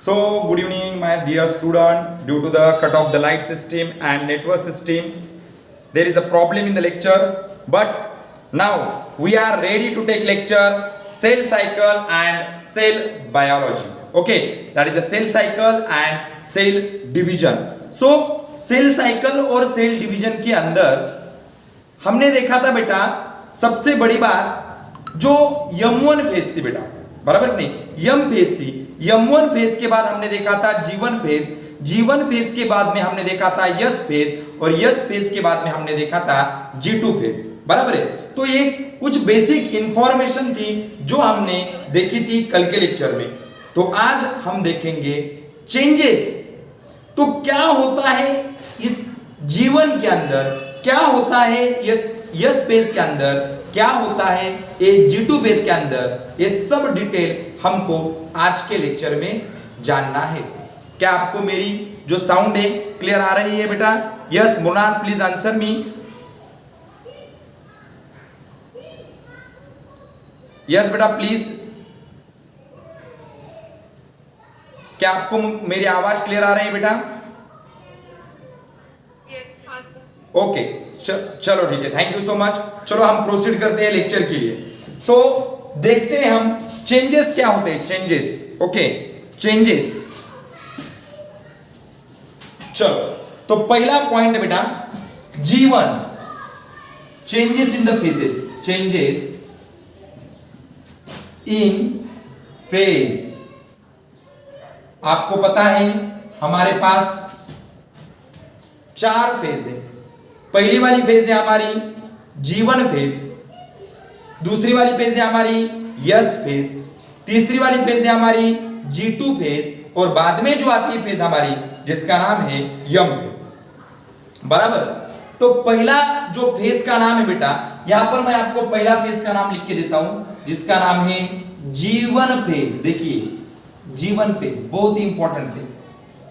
Good evening, my dear student. Due to the cut of the light system and network system, there is a problem in the lecture. But now we are ready to take lecture cell cycle and cell biology. Okay, that is the cell cycle and cell division. So cell cycle और cell division के अंदर हमने देखा था बेटा सबसे बड़ी बात जो M1 फेज थी बेटा, बराबर नहीं M फेज थी। M1 फेज के बाद हमने देखा था G1 फेज, G1 फेज के बाद में हमने देखा था S फेज और S फेज के बाद में हमने देखा था G2 फेज, बराबर है। तो ये कुछ बेसिक इंफॉर्मेशन थी जो हमने देखी थी कल के लेक्चर में। तो आज हम देखेंगे चेंजेस। तो क्या होता है इस G1 के अंदर, क्या होता है S फेज के अंदर, क्या होता है ये G2 फेज के अंदर, ये सब डिटेल हमको आज के लेक्चर में जानना है। क्या आपको मेरी जो साउंड है क्लियर आ रही है बेटा? Yes Munad, please answer me. Yes बेटा प्लीज। क्या आपको मेरी आवाज क्लियर आ रही है बेटा? ओके चलो ठीक है, थैंक यू सो मच। चलो हम प्रोसीड करते हैं लेक्चर के लिए। तो देखते हैं हम चेंजेस क्या होते हैं, चेंजेस। ओके चेंजेस, चलो तो पहला पॉइंट है बेटा G1 changes in the phases, changes in phase. आपको पता है हमारे पास 4 फेज है। पहली वाली फेज है हमारी G1 फेज, दूसरी वाली फेज है हमारी S फेज, तीसरी वाली फेज है हमारी G2 फेज और बाद में जो आती है फेज हमारी जिसका नाम है M फेज, बराबर। तो पहला जो फेज का नाम है बेटा, यहां पर मैं आपको पहला फेज का नाम लिख के देता हूं जिसका नाम है G1 फेज। देखिए G1 फेज बहुत ही इंपॉर्टेंट फेज।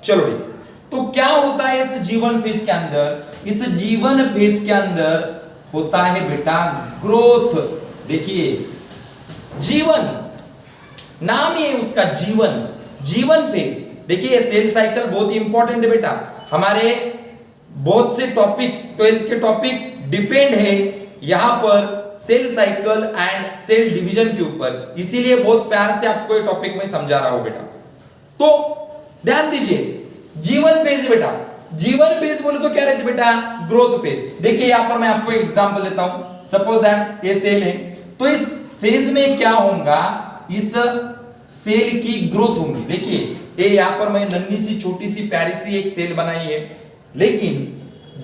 चलो ठीक है, तो क्या होता है इस G1 फेज के अंदर? इस G1 फेज के अंदर होता है बेटा ग्रोथ। देखिए G1 नाम ही है उसका G1 फेज। देखिए सेल साइकिल बहुत ही इंपॉर्टेंट है बेटा। हमारे बहुत से टॉपिक 12th के टॉपिक डिपेंड है यहां पर cell cycle and cell division के ऊपर, इसीलिए बहुत प्यार से आपको ये टॉपिक में समझा रहा हूं बेटा। तो ध्यान दीजिए G1 फेज है बेटा। G1 फेज बोले तो क्या रहती है बेटा? Growth phase. देखिए यहां पर मैं आपको एक एग्जांपल देता हूं। सपोज दैट ये सेल है, तो इस फेज में क्या होगा? इस सेल की ग्रोथ होगी। देखिए ये यहां पर मैं नन्ही सी छोटी सी प्यारी सी एक सेल बनाई है, लेकिन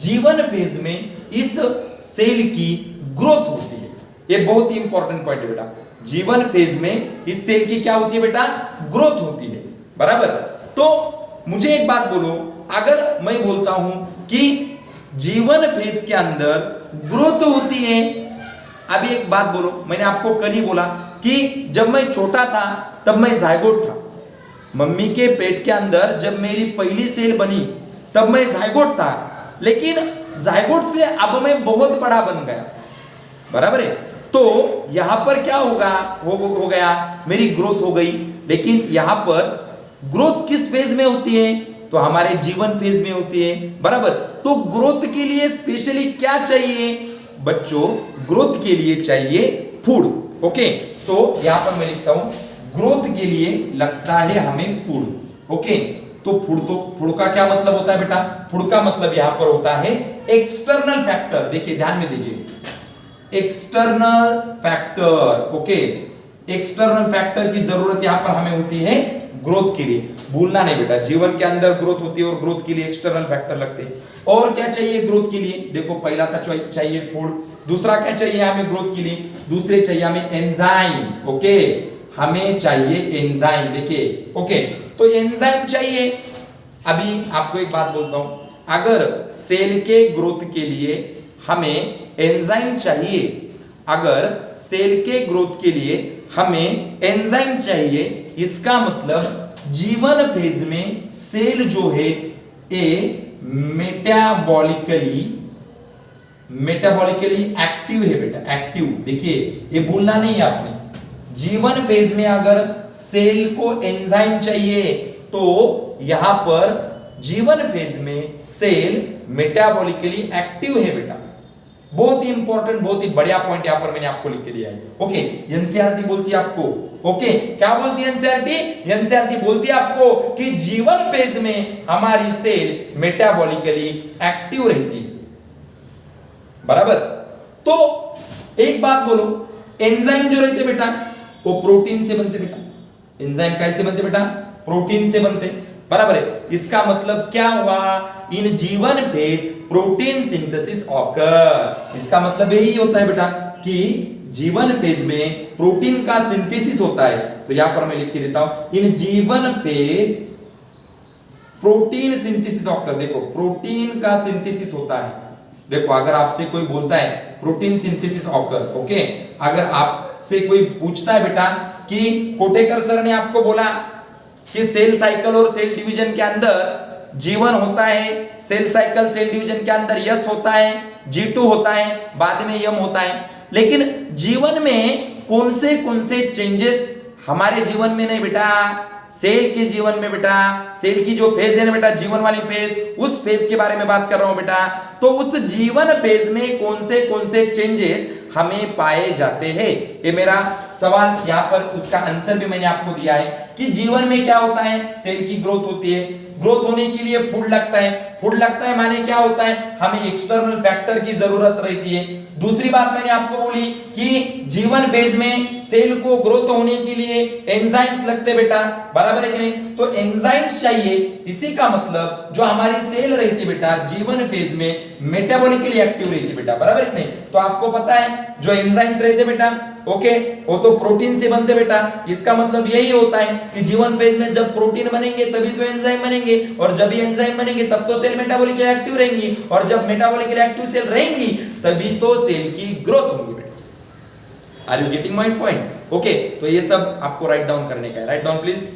G1 फेज में इस सेल की ग्रोथ होती है। ये बहुत ही इंपॉर्टेंट पॉइंट है बेटा। G1 फेज में इस सेल की क्या होती है बेटा? ग्रोथ होती है, बराबर। तो मुझे एक बात बोलो, अगर मैं बोलता हूं कि G1 फेज के अंदर ग्रोथ होती है, अभी एक बात बोलो, मैंने आपको कल ही बोला कि जब मैं छोटा था तब मैं जायगोट था। मम्मी के पेट के अंदर जब मेरी पहली सेल बनी तब मैं जायगोट था, लेकिन जायगोट से अब मैं बहुत बड़ा बन गया, बराबर है। तो यहां पर क्या हो गया, मेरी ग्रोथ हो गई। लेकिन यहां पर ग्रोथ किस फेज में होती है? तो हमारे G1 फेज में होती है, बराबर। तो ग्रोथ के लिए स्पेशली क्या चाहिए बच्चों? ग्रोथ के लिए चाहिए फूड। ओके, सो यहां पर मैं लिखता हूं ग्रोथ के लिए लगता है हमें फूड। ओके, तो फूड का क्या मतलब होता है बेटा? फूड का मतलब यहां पर होता है एक्सटर्नल फैक्टर। देखिए ध्यान में दीजिए, external factor. Okay, external factor की जरूरत यहां पर हमें होती है ग्रोथ के लिए। भूलना नहीं बेटा, G1 के अंदर ग्रोथ होती है और ग्रोथ के लिए एक्सटर्नल फैक्टर लगते हैं। और क्या चाहिए ग्रोथ के लिए? देखो पहला था चाहिए फूड, दूसरा क्या चाहिए हमें ग्रोथ के लिए? दूसरे चाहिए हमें एंजाइम। ओके, हमें चाहिए एंजाइम। देखिए ओके, तो एंजाइम चाहिए। अभी आपको एक बात बोलता हूं, अगर सेल के ग्रोथ के लिए हमें एंजाइम चाहिए, अगर सेल के ग्रोथ के लिए हमें एंजाइम चाहिए, इसका मतलब G1 फेज में सेल जो है ये मेटाबॉलिकली एक्टिव है बेटा, एक्टिव। देखिए ये भूलना नहीं है आपने, G1 फेज में अगर सेल को एंजाइम चाहिए तो यहां पर जीवन फेज में सेल मेटाबॉलिकली एक्टिव है बेटा। बहुत ही इंपॉर्टेंट, बहुत ही बढ़िया पॉइंट यहां पर मैंने आपको लिख के दिया है। ओके, एनसीईआरटी बोलती है आपको, ओके क्या बोलती है एनसीईआरटी? एनसीईआरटी बोलती है आपको कि जीवन फेज में हमारी सेल मेटाबॉलिकली एक्टिव रहती है, बराबर। तो एक बात बोलो, एंजाइम जो रहते बेटा वो प्रोटीन से बनते बेटा। एंजाइम कैसे बनते बेटा? प्रोटीन से बनते, बराबर है। इसका मतलब क्या हुआ? इन G one phase protein synthesis occur. इसका मतलब यही होता है बेटा कि जीवन फेज में प्रोटीन का सिंथेसिस होता है। तो यहां पर मैं लिख के देता हूं, in G one phase protein synthesis occur. देखो प्रोटीन का सिंथेसिस होता है। देखो अगर आपसे कोई बोलता है प्रोटीन सिंथेसिस ऑकर, ओके, अगर आपसे कोई पूछता है बेटा कि कोटेकर सर ने आपको बोला कि सेल साइकिल और सेल डिवीजन के अंदर जीवन होता है, सेल साइकिल सेल डिवीजन के अंदर यस होता है, G2 होता है, बाद में यम होता है, लेकिन जीवन में कौन से चेंजेस हमारे जीवन में नहीं बेटा, सेल के जीवन में बेटा, सेल की जो फेज है ना बेटा, जीवन वाली फेज, उस फेज के बारे में बात कर रहा हूं बेटा। तो उस जीवन फेज में कौन से चेंजेस हमें पाए जाते हैं, ये मेरा सवाल। यहां पर उसका आंसर भी मैंने आपको दिया है कि जीवन में क्या होता है, सेल की ग्रोथ होती है, ग्रोथ होने के लिए फूड लगता है, फूड लगता है माने क्या होता है, हमें एक्सटर्नल फैक्टर की जरूरत रहती है। दूसरी बात मैंने आपको बोली कि जीवन फेज में सेल को ग्रोथ होने के लिए एंजाइम्स लगते बेटा, बराबर है कि नहीं? तो एंजाइम्स चाहिए, इसी का मतलब जो हमारी सेल रहती बेटा जीवन फेज में मेटाबॉलिकली एक्टिव रहती बेटा, बराबर है कि नहीं? तो आपको पता है जो एंजाइम्स रहते बेटा, ओके, वो तो प्रोटीन से बनते बेटा। इसका मतलब यही होता है कि जीवन फेज में जब प्रोटीन बनेंगे तभी तो एंजाइम बनेंगे, और जब भी एंजाइम बनेंगे तब तो सेल मेटाबॉलिकली एक्टिव रहेंगी, और जब मेटाबॉलिकली एक्टिव सेल रहेंगी तभी तो सेल की ग्रोथ होगी बेटा। Are you getting my point? Okay, तो ये सब आपको राइट डाउन करने का है। Write down please.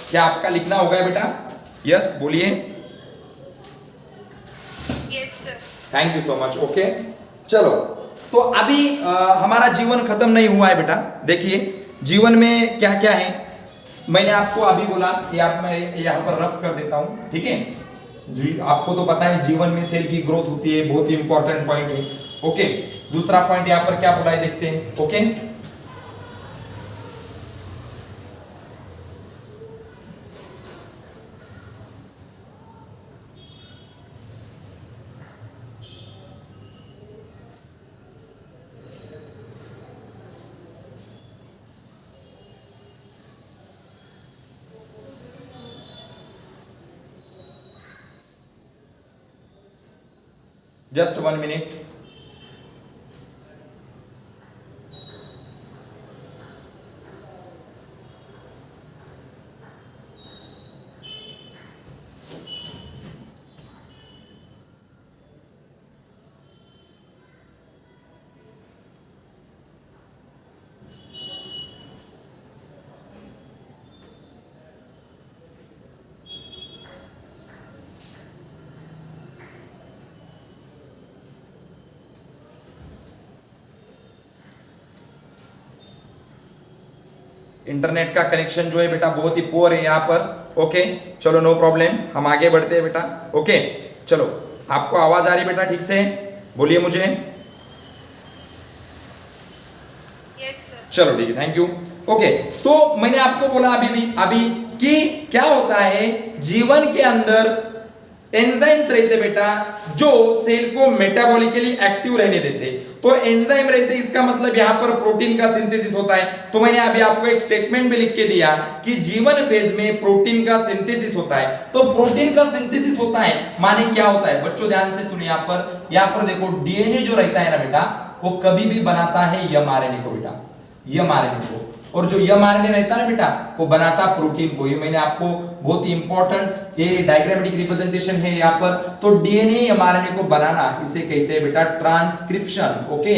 क्या आपका लिखना होगा बेटा? यस बोलिए। Yes sir. Thank you so much. Okay चलो, तो अभी हमारा जीवन खत्म नहीं हुआ है बेटा। देखिए जीवन में क्या क्या है, मैंने आपको अभी बोला कि आप मैं यहाँ पर रफ कर देता हूँ, ठीक है जी। आपको तो पता है जीवन में सेल की ग्रोथ होती है, बहुत ही इंपॉर्टेंट पॉइंट है। ओके, दूसरा पॉइंट यहाँ पर क्या बोला है देखते हैं। Okay, just 1 minute. इंटरनेट का कनेक्शन जो है बेटा बहुत ही पुअर है यहाँ पर। ओके चलो नो प्रॉब्लम, हम आगे बढ़ते हैं बेटा। ओके चलो, आपको आवाज आ रही बेटा ठीक से? बोलिए मुझे। Yes sir. चलो ठीक है, थैंक यू। ओके, तो मैंने आपको बोला अभी कि क्या होता है जीवन के अंदर एंजाइम्स रहते बेटा जो सेल को मेटाबॉलिकली एक्टिव रहने देते। तो एंजाइम रहते, इसका मतलब यहां पर प्रोटीन का सिंथेसिस होता है। तो मैंने अभी आपको एक स्टेटमेंट भी लिख के दिया कि जीवन फेज में प्रोटीन का सिंथेसिस होता है। तो प्रोटीन का सिंथेसिस होता है माने क्या होता है बच्चों, ध्यान से सुनिए। यहां पर देखो डीएनए जो रहता है ना बेटा, वो कभी भी बनाता है एमआरएनए को बेटा, एमआरएनए को। और जो mRNA रहता है ना बेटा वो बनाता प्रोटीन को। ये मैंने आपको बहुत ही इंपॉर्टेंट ये डायग्रामेटिक रिप्रेजेंटेशन है यहाँ पर। तो डीएनए mRNA को बनाना इसे कहते हैं बेटा ट्रांसक्रिप्शन। ओके,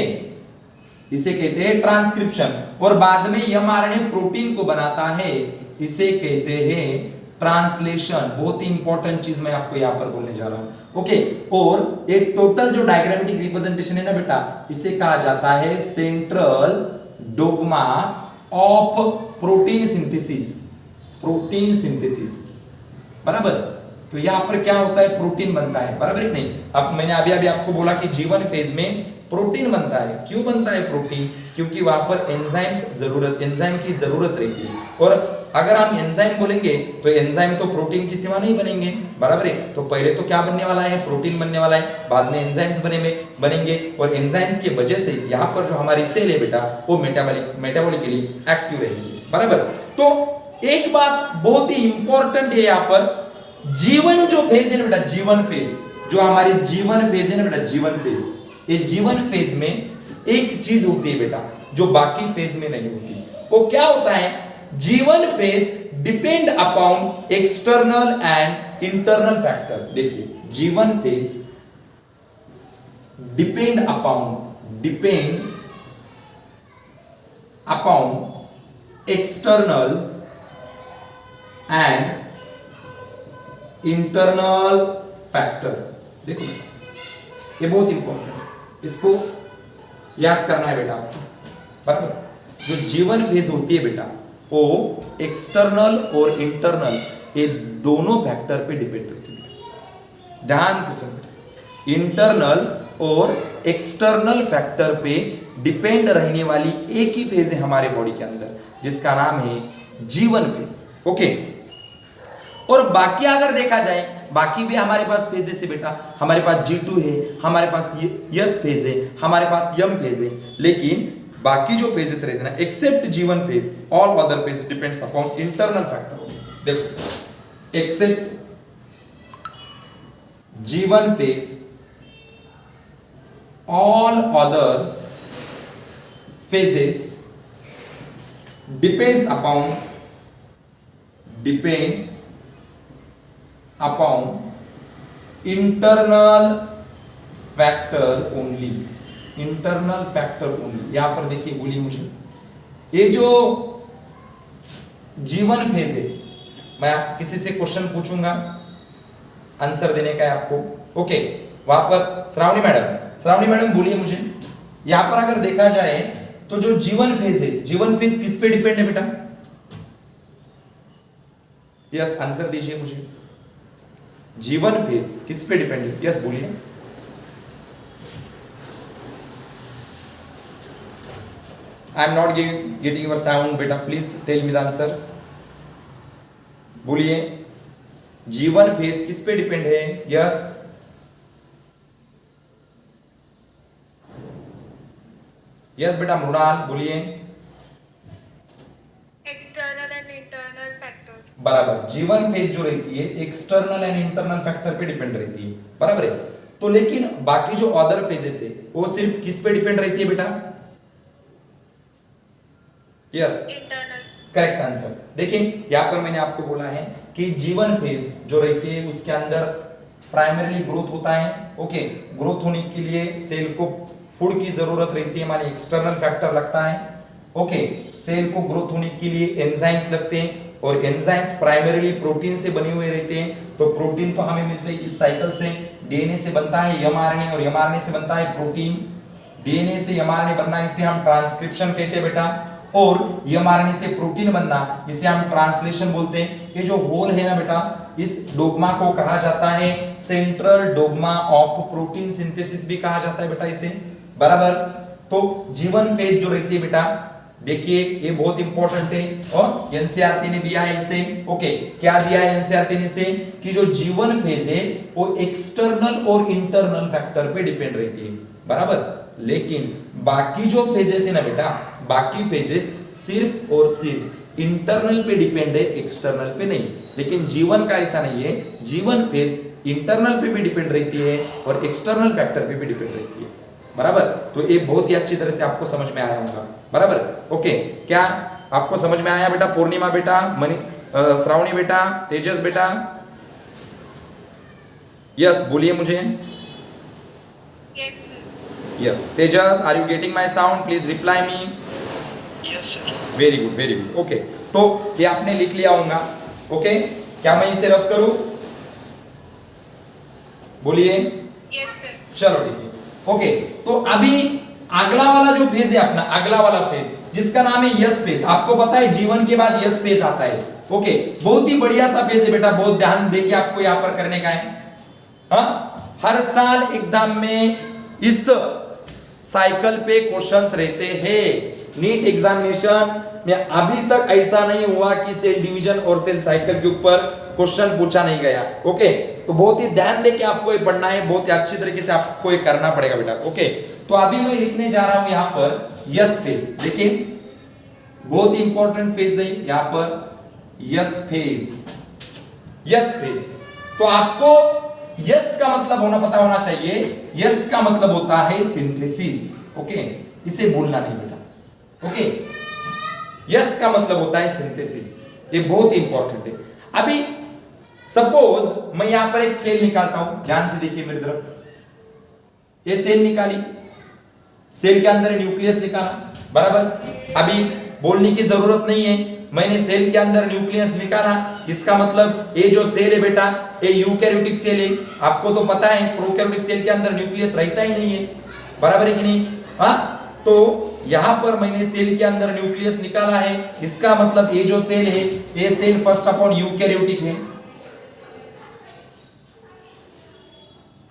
इसे कहते हैं ट्रांसक्रिप्शन। और बाद में mRNA प्रोटीन को बनाता है, इसे कहते हैं ट्रांसलेशन। बहुत ही इंपॉर्टेंट चीज मैं आपको यहां पर बोलने जा रहा हूं। ओके, और ये टोटल जो डायग्रामेटिक रिप्रेजेंटेशन है ना बेटा इसे कहा जाता है central dogma of protein synthesis. Protein synthesis, बराबर। तो यहां पर क्या होता है, प्रोटीन बनता है, बराबर है नहीं। अब मैंने अभी आपको बोला कि जीवन फेज में प्रोटीन बनता है। क्यों बनता है प्रोटीन? क्योंकि वहां पर एंजाइम की जरूरत रहती है। और अगर हम एंजाइम बोलेंगे तो एंजाइम तो प्रोटीन की सिवा नहीं बनेंगे, बराबर है। तो पहले तो क्या बनने वाला है, प्रोटीन बनने वाला है, बाद में एंजाइम्स बनेंगे। और एंजाइम्स की वजह से यहाँ पर जो हमारी सेल है बेटा वो मेटाबॉलिकली एक्टिव रहेंगी, बराबर। तो एक बात बहुत ही इंपॉर्टेंट है यहाँ पर, जीवन जो फेज है ना बेटा, जीवन फेज जो हमारी जीवन फेज है ना बेटा, जीवन फेज, ये जीवन फेज में एक चीज होती है बेटा जो बाकी फेज में नहीं होती। वो क्या होता है, G one phase depend upon external and internal factor. देखिए, G one phase depend upon external and internal factor. देखो ये बहुत इंपॉर्टेंट है, इसको याद करना है बेटा आपको, बराबर। जो जीवन फेज होती है बेटा वो एक्सटर्नल और इंटरनल ये दोनों फैक्टर पे डिपेंड रहती है बेटा। ध्यान से सुन बेटा, इंटरनल और एक्सटर्नल फैक्टर पे डिपेंड रहने वाली एक ही फेज है हमारे बॉडी के अंदर जिसका नाम है जीवन फेज। ओके, और बाकी अगर देखा जाए बाकी भी हमारे पास फेजेस है बेटा। हमारे पास G2 है, हमारे पास यस फेज है, हमारे पास यम फेज है। लेकिन बाकी जो फेजेस रहते हैं ना except G one phase, all other phase depends upon internal factor. देखो, except G one phase, all other phases depends upon internal factor only। यहां पर देखिए, बोलिए मुझे, ये जो जीवन फेज है, मैं किसी से क्वेश्चन पूछूंगा, आंसर देने का है आपको। ओके, वहां पर श्रावणी मैडम बोलिए मुझे, यहां पर अगर देखा जाए तो जो जीवन फेज है, जीवन फेज किस पे डिपेंड है बेटा? यस, आंसर दीजिए मुझे, जीवन फेज किस पे डिपेंड है? यस बोलिए। I am not getting your sound बेटा, please tell me the answer. बोलिए, जीवन फेज किस पे डिपेंड है? यस, यस बेटा मृणाल बोलिए। एक्सटर्नल एंड इंटरनल फैक्टर्स, बराबर। जीवन फेज जो रहती है एक्सटर्नल एंड इंटरनल फैक्टर पे डिपेंड रहती है, बराबर है। तो लेकिन बाकी जो अदर फेजेस है वो सिर्फ किस पे डिपेंड रहती है बेटा? Yes, internal. Correct answer. देखिए, यहां पर मैंने आपको बोला है कि जीवन फेज जो रहती है उसके अंदर प्राइमरीली ग्रोथ होता है। ओके, ग्रोथ होने के लिए सेल को फूड की जरूरत रहती है, माने एक्सटर्नल फैक्टर लगता है। ओके, सेल को ग्रोथ होने के लिए एंजाइम्स लगते हैं और एंजाइम्स प्राइमरीली प्रोटीन से बने हुए रहते हैं। तो प्रोटीन तो हमें मिलते हैं इस साइकिल से, डीएनए से बनता है mRNA और mRNA से बनता है प्रोटीन। डीएनए से mRNA बनना इसे हम ट्रांसक्रिप्शन कहते हैं बेटा, और mRNA से प्रोटीन बनना इसे हम ट्रांसलेशन बोलते हैं। ये जो होल है ना बेटा, इस डोग्मा को कहा जाता है central dogma of protein synthesis भी कहा जाता है बेटा इसे, बराबर। तो जीवन फेज जो रहती है बेटा, देखिए ये बहुत इंपॉर्टेंट है और एनसीईआरटी ने दिया है इसे। ओके, क्या दिया है एनसीईआरटी ने इसे कि जो जीवन फेज है वो एक्सटर्नल और इंटरनल फैक्टर पे डिपेंड रहती है, बराबर। लेकिन बाकी जो फेजेस है ना बेटा, बाकी फेजेस सिर्फ और सिर्फ इंटरनल पे डिपेंड है, एक्सटर्नल पे नहीं। लेकिन जीवन का ऐसा नहीं है, जीवन फेज इंटरनल पे भी डिपेंड रहती है और एक्सटर्नल फैक्टर पे भी डिपेंड रहती है, बराबर। तो ये बहुत ही अच्छी तरह से आपको समझ में आया होगा, बराबर। ओके, क्या आपको समझ में आया बेटा? पूर्णिमा बेटा, श्रावणी बेटा, तेजस बेटा, यस बोलिए मुझे। Yes, sir. Yes Tejas, are you getting my sound? Please reply me. Yes, sir. Very good very good. Okay, तो ये आपने लिख लिया होगा। ओके, क्या मैं इसे रफ करूं? बोलिए। Yes, sir. चलो ठीक है। ओके, तो अभी अगला वाला जो फेज है अपना, अगला वाला फेज जिसका नाम है यस फेज। आपको पता है जीवन के बाद यस फेज आता है। ओके, बहुत ही बढ़िया सा फेज है बेटा, बहुत ध्यान देके आपको यहां पर करने का है। हाँ, हर साल एग्जाम में इस साइकिल पे क्वेश्चंस रहते हैं। नीट एग्जामिनेशन में अभी तक ऐसा नहीं हुआ कि सेल डिवीजन और सेल साइकिल के ऊपर क्वेश्चन पूछा नहीं गया। ओके, तो बहुत ही ध्यान देके आपको ये पढ़ना है, बहुत ही अच्छी तरीके से आपको ये करना पड़ेगा बेटा। ओके, तो अभी मैं लिखने जा रहा हूं यहां पर यस फेज। देखिए, बहुत ही इंपॉर्टेंट फेज है यहां पर यस फेज। यस फेज, तो आपको यस का मतलब पता होना चाहिए। यस का मतलब होता है सिंथेसिस। ओके, इसे भूलना नहीं बेटा। ओके, यस का मतलब होता है सिंथेसिस, ये बहुत इंपॉर्टेंट है। अभी सपोज मैं यहां पर एक सेल निकालता हूं, ध्यान से देखिए मेरी तरफ। ये सेल निकाली, सेल के अंदर न्यूक्लियस निकाला, बराबर। अभी बोलने की जरूरत नहीं है, मैंने सेल के अंदर न्यूक्लियस निकाला। इसका मतलब ये जो सेल है बेटा, ये यूकैरियोटिक सेल है। आपको तो पता है प्रोकैरियोटिक सेल के अंदर न्यूक्लियस रहता ही नहीं है, बराबर है कि नहीं? हाँ, तो यहां पर मैंने सेल के अंदर न्यूक्लियस निकाला है। इसका मतलब ये जो सेल है, ये सेल फर्स्ट अपॉन यूकैरियोटिक है,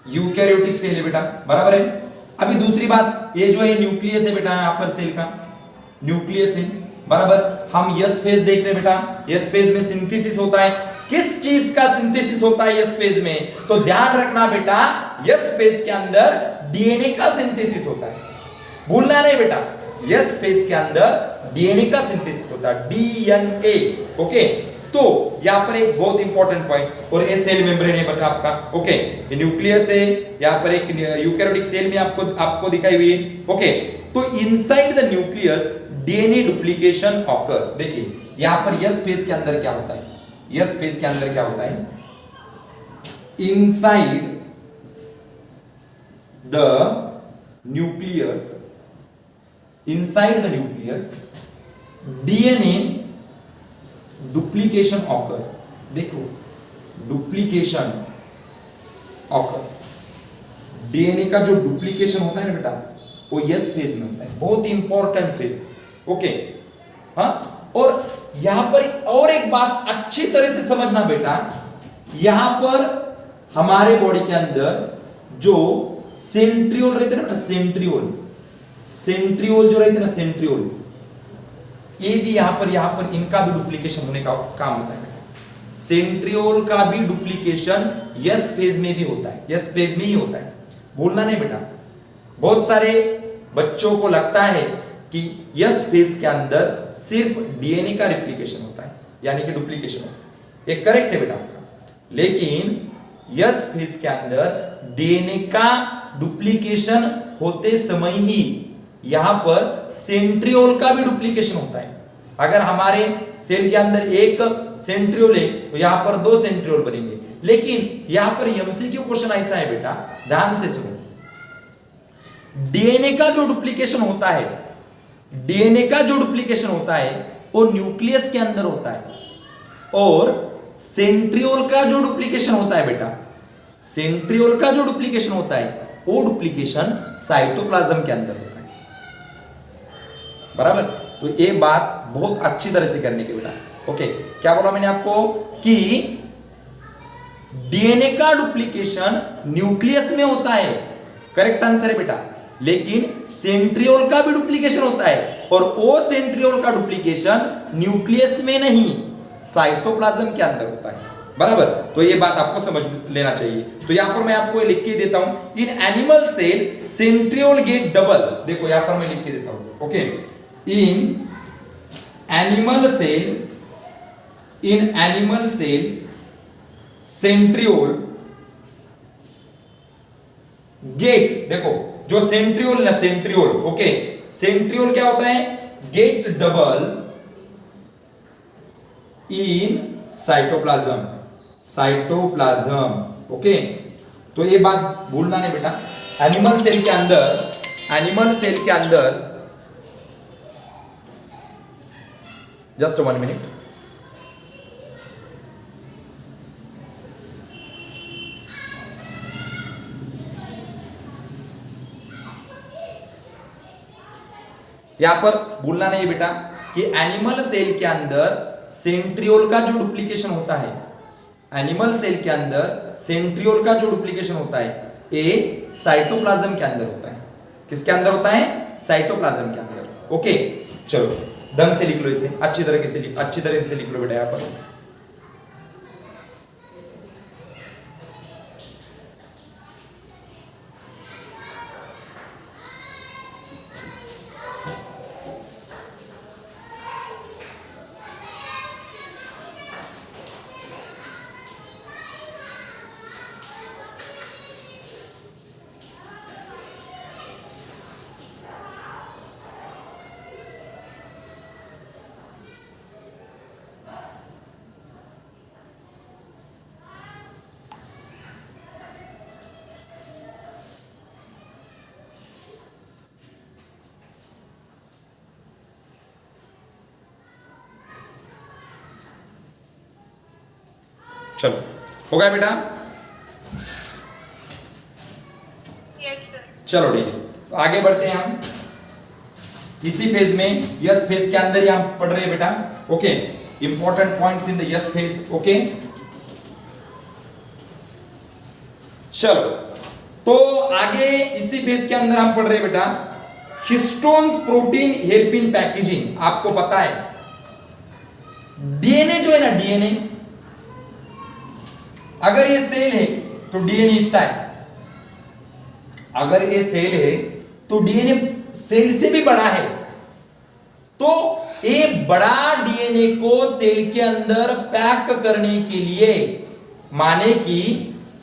यूकैरियोटिक सेल है बेटा, बराबर है। अभी दूसरी बात, ये जो है न्यूक्लियस है बेटा, यहां पर सेल का न्यूक्लियस है, बराबर। हम यस फेज देख रहे हैं बेटा, यस फेज में सिंथेसिस होता है। किस चीज का सिंथेसिस होता है यस फेज में? तो ध्यान रखना बेटा, यस फेज के अंदर डीएनए का सिंथेसिस होता है, भूलना नहीं बेटा। यस फेज के अंदर डीएनए का सिंथेसिस होता है, डीएनए। ओके, तो यहां पर एक बहुत इंपॉर्टेंट पॉइंट, और ये सेल मेम्ब्रेन है बेटा आपका। ओके, ये न्यूक्लियस है, यहां पर एक यूकैरियोटिक सेल में आपको दिखाई हुई है। ओके, तो inside the nucleus DNA duplication occur. देखिए यहां पर यस फेज के अंदर क्या होता है, यस फेज के अंदर क्या होता है? Inside the nucleus, inside the nucleus DNA duplication occur. देखो, डुप्लीकेशन ऑकर, डीएनए का जो डुप्लीकेशन होता है ना बेटा, वो यस फेज में होता है, बहुत इंपॉर्टेंट फेज। ओके, हाँ, और यहां पर और एक बात अच्छी तरह से समझना बेटा, यहां पर हमारे बॉडी के अंदर जो सेंट्रियोल रहते हैं ना बेटा, सेंट्रियोल, सेंट्रियोल जो रहते हैं ना, सेंट्रियोल, ये भी यहां पर इनका भी डुप्लीकेशन होने का काम होता है बेटा। सेंट्रियोल का भी डुप्लीकेशन यस फेज में भी होता है, यस फेज में ही होता है, भूलना नहीं बेटा। बहुत सारे बच्चों को लगता है कि यस फेज के अंदर सिर्फ डीएनए का रिप्लिकेशन होता है, यानी कि डुप्लीकेशन होता है, ये करेक्ट है बेटा आपका। लेकिन यस फेज के अंदर डीएनए का डुप्लीकेशन होते समय ही यहां पर सेंट्रियोल का भी डुप्लीकेशन होता है। अगर हमारे सेल के अंदर एक सेंट्रियोल है तो यहां पर दो सेंट्रियोल बनेंगे। लेकिन यहां पर एमसीक्यू क्वेश्चन ऐसा है बेटा, ध्यान से सुनो, डीएनए का जो डुप्लीकेशन होता है, डीएनए का जो डुप्लीकेशन होता है वो न्यूक्लियस के अंदर होता है, और सेंट्रियोल का जो डुप्लीकेशन होता है बेटा, सेंट्रियोल का जो डुप्लीकेशन होता है वो डुप्लीकेशन साइटोप्लाज्म के अंदर होता है, बराबर। तो ये बात बहुत अच्छी तरह से करने की बेटा। ओके, क्या बोला मैंने आपको कि डीएनए का डुप्लीकेशन न्यूक्लियस में होता है, करेक्ट आंसर है बेटा। लेकिन सेंट्रियोल का भी डुप्लीकेशन होता है, और वो सेंट्रियोल का डुप्लीकेशन न्यूक्लियस में नहीं, साइटोप्लाज्म के अंदर होता है, बराबर। तो ये बात आपको समझ लेना चाहिए। तो यहां पर मैं आपको लिख के देता हूं, in animal cell centriole get double. देखो यहां पर मैं लिख के देता हूं, okay, in animal cell centriole get, देखो जो सेंट्रियोल ना, सेंट्रियोल, ओके, सेंट्रियोल क्या होता है? Get double in cytoplasm, cytoplasm. Okay, तो ये बात भूलना नहीं बेटा। एनिमल सेल के अंदर, एनिमल सेल के अंदर, जस्ट 1 मिनट, यहां पर भूलना नहीं बेटा कि एनिमल सेल के अंदर सेंट्रियोल का जो डुप्लीकेशन होता है, एनिमल सेल के अंदर सेंट्रियोल का जो डुप्लीकेशन होता है ये साइटोप्लाज्म के अंदर होता है। किसके अंदर होता है? साइटोप्लाज्म के अंदर। ओके, चलो ढंग से लिख लो इसे, अच्छी तरह से लिख लो बेटा यहां पर। चलो हो गया बेटा? Yes, sir. चलो ठीक है, तो आगे बढ़ते हैं हम। इसी फेज में, यस फेज के अंदर ही हम पढ़ रहे हैं बेटा। Okay, important points in the S phase. Okay, चलो तो आगे इसी फेज के अंदर हम पढ़ रहे हैं बेटा histones protein help in packaging. आपको पता है डीएनए जो है ना, डीएनए अगर ये सेल है तो डीएनए इतना है, अगर ये सेल है तो डीएनए सेल से भी बड़ा है, तो ये बड़ा डीएनए को सेल के अंदर पैक करने के लिए, माने कि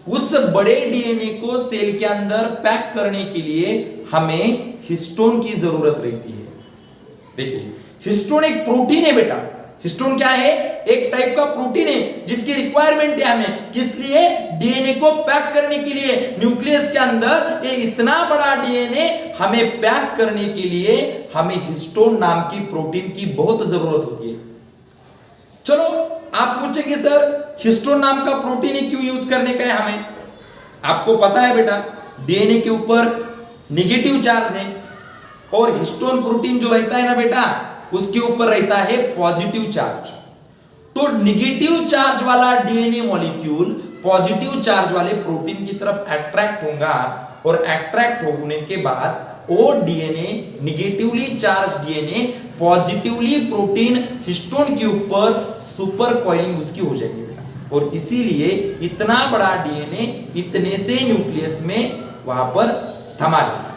उस बड़े डीएनए को सेल के अंदर पैक करने के लिए हमें हिस्टोन की जरूरत रहती है। देखिए हिस्टोन एक प्रोटीन है बेटा, हिस्टोन क्या है? एक टाइप का प्रोटीन है जिसकी रिक्वायरमेंट है हमें, किस लिए? डीएनए को पैक करने के लिए। न्यूक्लियस के अंदर ये इतना बड़ा डीएनए हमें पैक करने के लिए हमें हिस्टोन नाम की प्रोटीन की बहुत जरूरत होती है। चलो आप पूछेंगे सर हिस्टोन नाम का प्रोटीन ही क्यों यूज करने का है हमें? आपको पता है बेटा डीएनए के ऊपर नेगेटिव चार्ज है और हिस्टोन प्रोटीन जो रहता है ना बेटा उसके ऊपर रहता है पॉजिटिव चार्ज। तो नेगेटिव चार्ज वाला डीएनए मॉलिक्यूल पॉजिटिव चार्ज वाले प्रोटीन की तरफ अट्रैक्ट होगा और अट्रैक्ट होने के बाद वो DNA negatively charge DNA positively protein histone के ऊपर सुपर कॉइलिंग उसकी हो जाएगी बेटा, और इसीलिए इतना बड़ा डीएनए इतने से न्यूक्लियस में वहां पर थमा जाता है।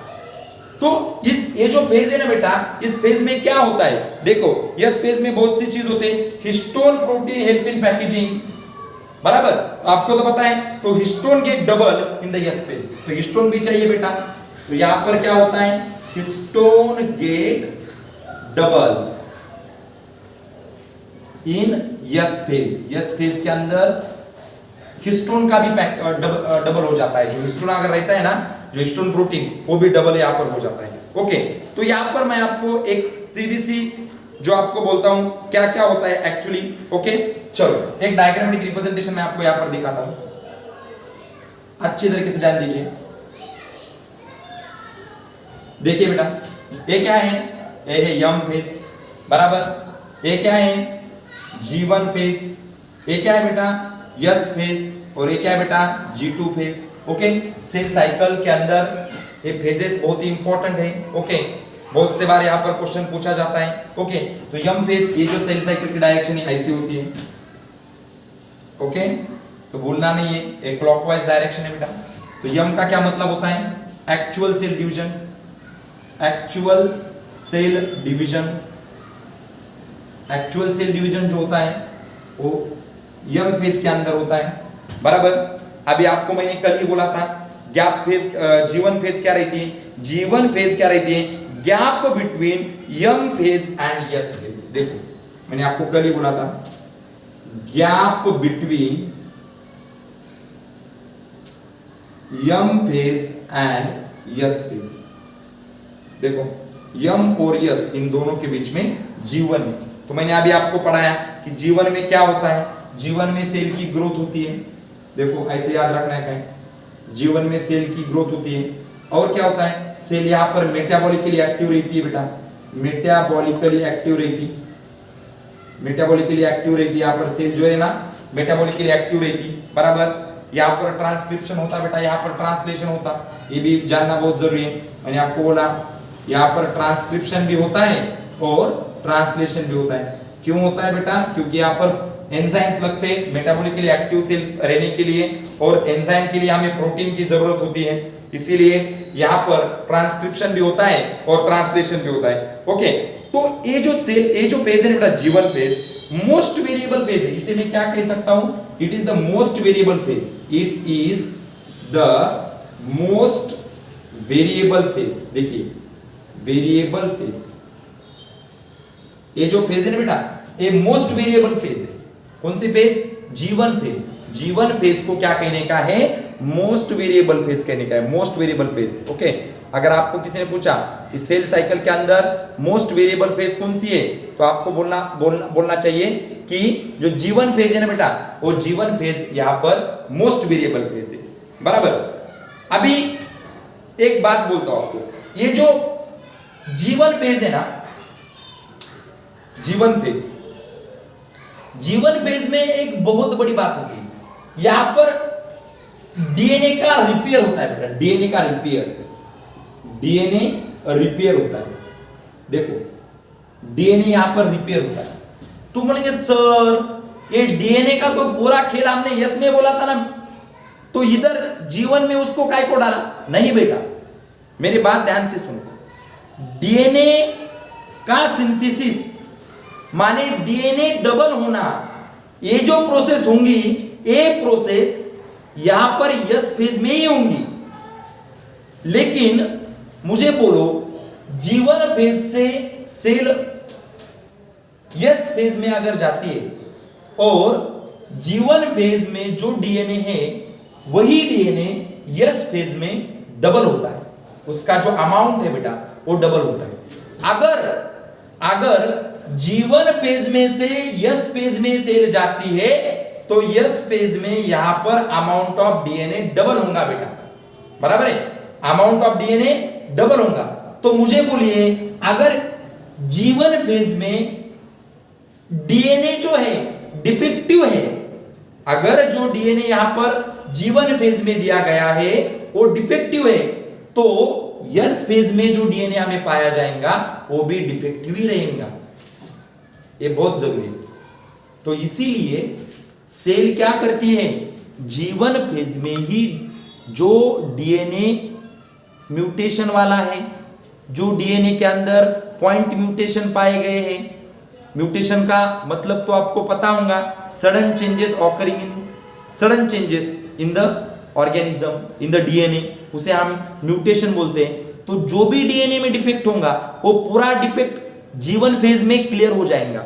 तो ये जो फेज है ना बेटा, इस फेज में क्या होता है? देखो यस फेज में बहुत सी चीज होते हैं। Histone protein help in packaging, बराबर आपको तो पता है। तो histone get double in the S phase, तो हिस्टोन भी चाहिए बेटा। तो यहां पर क्या होता है? Histone get double in S phase. S phase के अंदर हिस्टोन का भी डबल हो जाता है। जो हिस्टोन अगर रहता है ना, जो हिस्टोन प्रोटीन, वो भी डबल यहां पर हो जाता है। ओके, तो यहां पर मैं आपको एक सीधी सी जो आपको बोलता हूं क्या क्या होता है एक्चुअली। ओके, चलो एक डायग्रामेटिक रिप्रेजेंटेशन मैं आपको यहां पर दिखाता हूं, अच्छी तरीके से ध्यान दीजिए। देखिए बेटा ये क्या है? ये है यम फेज, बराबर। ये क्या है? G1 phase. ये क्या है बेटा? Yes phase. और ये क्या है बेटा? G2 phase. Okay, cell cycle के अंदर ये फेजेस बहुत ही इंपॉर्टेंट है। ओके, बहुत से बार यहाँ पर क्वेश्चन पूछा जाता है। ओके, तो यम फेज, ये जो सेल साइकिल की डायरेक्शन है ऐसी होती है। ओके, तो भूलना नहीं है, एक क्लॉकवाइज डायरेक्शन है बेटा। तो यम का क्या मतलब होता है? Actual cell division. Actual cell division, actual cell division जो होता है वो यम फेज के अंदर होता है, बराबर। अभी आपको मैंने कल ही बोला था गैप फेज, G1 फेज क्या रहती है? G1 फेज क्या रहती है? Gap between M phase and S phase. देखो मैंने आपको कल ही बोला था gap between M phase and S phase. देखो यम और यस इन दोनों के बीच में जीवन है। तो मैंने अभी आपको पढ़ाया कि जीवन में क्या होता है, जीवन में सेल की ग्रोथ होती है। देखो ऐसे याद रखना है कहीं, जीवन में सेल की ग्रोथ होती है। और क्या होता है, सेल यहाँ पर मेटाबॉलिकली एक्टिव रहती है बेटा, मेटाबॉलिकली एक्टिव रहती, मेटाबॉलिकली एक्टिव रहती है। यहाँ पर सेल जो है ना मेटाबॉलिकली एक्टिव रहती, बराबर। यहाँ पर ट्रांसक्रिप्शन होता बेटा, यहाँ पर ट्रांसलेशन होता, ये भी जानना बहुत जरूरी है। मैंने आपको बोला यहाँ पर ट्रांसक्रिप्शन भी होता है और ट्रांसलेशन भी होता है। क्यों होता है बेटा, क्योंकि यहाँ पर एंजाइम्स लगते हैं मेटाबॉलिकली एक्टिव सेल रहने के लिए, और एंजाइम के लिए हमें प्रोटीन की जरूरत होती है, इसीलिए यहाँ पर ट्रांसक्रिप्शन भी होता है और ट्रांसलेशन भी होता है। ओके, तो ये जो सेल, ये जो फेज है बेटा जीवन फेज, मोस्ट वेरिएबल फेज है। इसे मैं क्या कह सकता हूं, it is the most variable phase, it is the most variable phase. देखिए वेरिएबल फेज, ये जो फेज है ना बेटा, ये मोस्ट वेरिएबल फेज है। कौन सी phase, G one phase. G one phase को क्या कहने का है, मोस्ट वेरिएबल फेज कहने का है, मोस्ट वेरिएबल फेज। ओके, अगर आपको किसी ने पूछा कि सेल साइकिल के अंदर मोस्ट वेरिएबल फेज कौन सी है, तो आपको बोलना चाहिए कि जो जीवन फेज है ना बेटा, वो जीवन फेज यहां पर मोस्ट वेरिएबल फेज है, बराबर। अभी एक बात बोलता हूं आपको, ये जो जीवन फेज है ना, जीवन फेज, जीवन फेज में एक बहुत बड़ी बात होती है, यहां पर डीएनए का रिपेयर होता है बेटा, डीएनए का रिपेयर, डीएनए रिपेयर होता है। देखो डीएनए यहां पर रिपेयर होता है। तुम बोलेंगे सर ये डीएनए का तो पूरा खेल हमने यस में बोला था ना, तो इधर जीवन में उसको काय को डाला? नहीं बेटा, मेरी बात ध्यान से सुनो। डीएनए का सिंथेसिस माने डीएनए डबल होना, ये जो प्रोसेस होंगी, ये प्रोसेस यहां पर यस फेज में ही होंगी। लेकिन मुझे बोलो जीवन फेज से सेल यस फेज में अगर जाती है और जीवन फेज में जो डीएनए है वही डीएनए यस फेज में डबल होता है, उसका जो अमाउंट है बेटा वो डबल होता है। अगर जीवन फेज में से यस फेज में सेल जाती है तो यस फेज में यहां पर अमाउंट ऑफ डीएनए डबल होगा बेटा, बराबर है, अमाउंट ऑफ डीएनए डबल होगा। तो मुझे बोलिए अगर जीवन फेज में डीएनए जो है डिफेक्टिव है, अगर जो डीएनए यहां पर जीवन फेज में दिया गया है वो डिफेक्टिव है, तो यस फेज में जो डीएनए हमें पाया जाएगा वो भी डिफेक्टिव ही रहेगा। ये बहुत जरूरी है। तो इसीलिए सेल क्या करती है, जीवन फेज में ही जो डीएनए म्यूटेशन वाला है, जो डीएनए के अंदर पॉइंट म्यूटेशन पाए गए हैं, म्यूटेशन का मतलब तो आपको पता होगा, sudden changes occurring in, sudden changes in the organism, in the DNA, उसे हम म्यूटेशन बोलते हैं। तो जो भी डीएनए में डिफेक्ट होगा वो पूरा डिफेक्ट जीवन फेज में क्लियर हो जाएगा।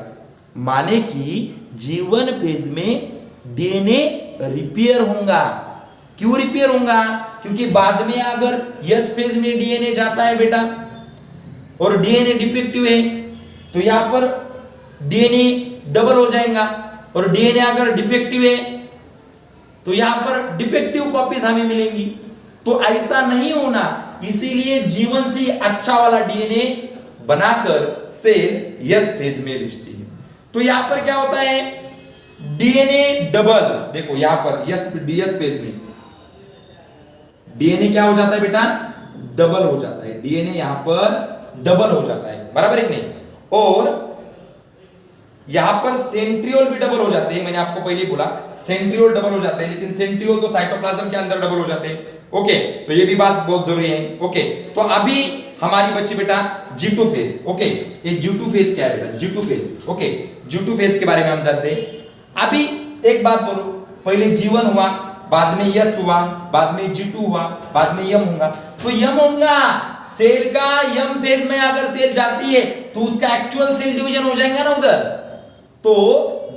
माने कि जीवन फेज में डीएनए रिपेयर होगा। क्यों रिपेयर होगा? क्योंकि बाद में अगर यस फेज में डीएनए जाता है बेटा और डीएनए डिफेक्टिव है तो यहां पर डीएनए डबल हो जाएगा, और डीएनए अगर डिफेक्टिव है तो यहां पर डिफेक्टिव कॉपीज हमें मिलेंगी। तो ऐसा नहीं होना, इसीलिए जीवन से अच्छा वाला डीएनए बनाकर सेल यस फेज में भेजती है। तो यहां पर क्या होता है, डीएनए डबल, देखो यहां पर यस फेज में डीएनए क्या हो जाता है बेटा, डबल हो जाता है, डीएनए यहां पर डबल हो जाता है, बराबर है कि नहीं। और यहां पर सेंट्रियोल भी डबल हो जाते हैं, मैंने आपको पहले बोला सेंट्रियोल डबल हो जाते हैं, लेकिन सेंट्रियोल तो साइटोप्लाज्म के अंदर डबल हो जाते हैं। ओके, तो ये भी बात बहुत जरूरी है। ओके, तो अभी हमारी बच्ची बेटा G2 फेज। ओके, ये G2 फेज क्या है बेटा, G2 phase. Okay, G2 phase के बारे में हम जानते हैं। अभी एक बात बोलो, पहले जीवन हुआ, बाद में यस हुआ, बाद में G2 हुआ, बाद में यम होगा। तो यम होगा, सेल का यम फेज में अगर सेल जाती है तो उसका एक्चुअल सेल डिवीजन हो जाएगा ना उधर। तो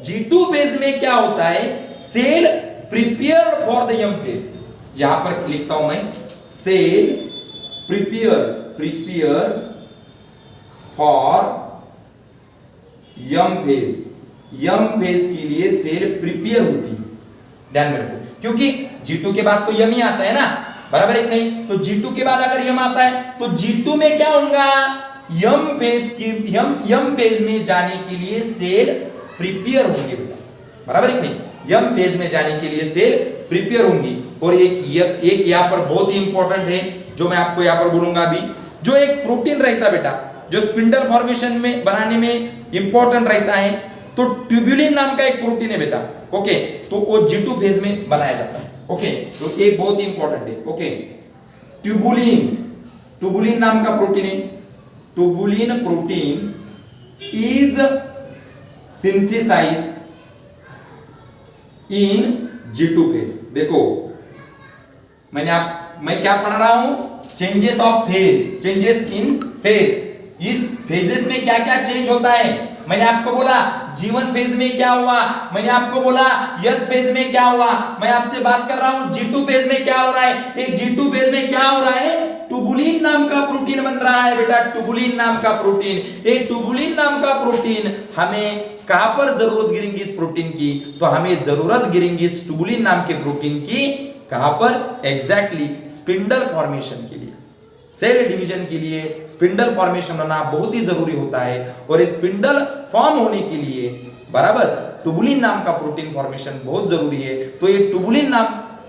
G2 फेज में क्या होता है, cell prepared for the M phase, यहां पर लिखता हूं मैं, cell prepare for M phase, M phase के लिए सेल प्रिपेयर होती है, ध्यान में रखो, क्योंकि G2 के बाद तो यम ही आता है ना, बराबर है कि नहीं, तो G2 के बाद अगर यम आता है तो G2 में क्या होगा, यम फेज में जाने के लिए सेल प्रिपेयर होंगे बेटा, बराबर है कि नहीं, यम फेज में जाने के लिए सेल प्रिपेयर होंगी। और एक यहां पर बहुत ही इंपॉर्टेंट है जो मैं आपको यहां पर बोलूंगा अभी, जो एक प्रोटीन रहता है बेटा, जो स्पिंडल फॉर्मेशन में बनाने में इंपॉर्टेंट रहता है, तो ट्यूबुलिन नाम का एक प्रोटीन है बेटा, ओके, तो वो G2 फेज में बनाया जाता है, ओके, तो एक बहुत ही इंपॉर्टेंट है, ओके, ट्यूबुलिन नाम का प्रोटीन है, tubulin protein is synthesize in G2 phase. देखो मैं क्या पढ़ रहा हूं, changes of phase, changes in phase, इस फेजेस में क्या क्या चेंज होता है, मैंने आपको बोला G1 फेज में क्या हुआ, मैंने आपको बोला S फेज में क्या हुआ, मैं आपसे बात कर रहा हूं G2 फेज में क्या हो रहा है, एक G2 फेज में क्या हो रहा है, ट्यूबुलिन नाम का प्रोटीन बन रहा है बेटा, ट्यूबुलिन नाम का प्रोटीन, एक ट्यूबुलिन नाम का प्रोटीन, हमें कहां पर जरूरत गिरेंगी इस प्रोटीन की, तो हमें जरूरत गिरेंगी इस ट्यूबुलिन नाम के प्रोटीन की, कहां पर, एग्जैक्टली स्पिंडल फॉर्मेशन के लिए, सेल डिवीजन के लिए स्पिंडल फॉर्मेशन होना बहुत ही जरूरी होता है, और इस स्पिंडल फॉर्म होने के लिए बराबर ट्यूबुलिन नाम का प्रोटीन फॉर्मेशन बहुत जरूरी है। तो ये ट्यूबुलिन नाम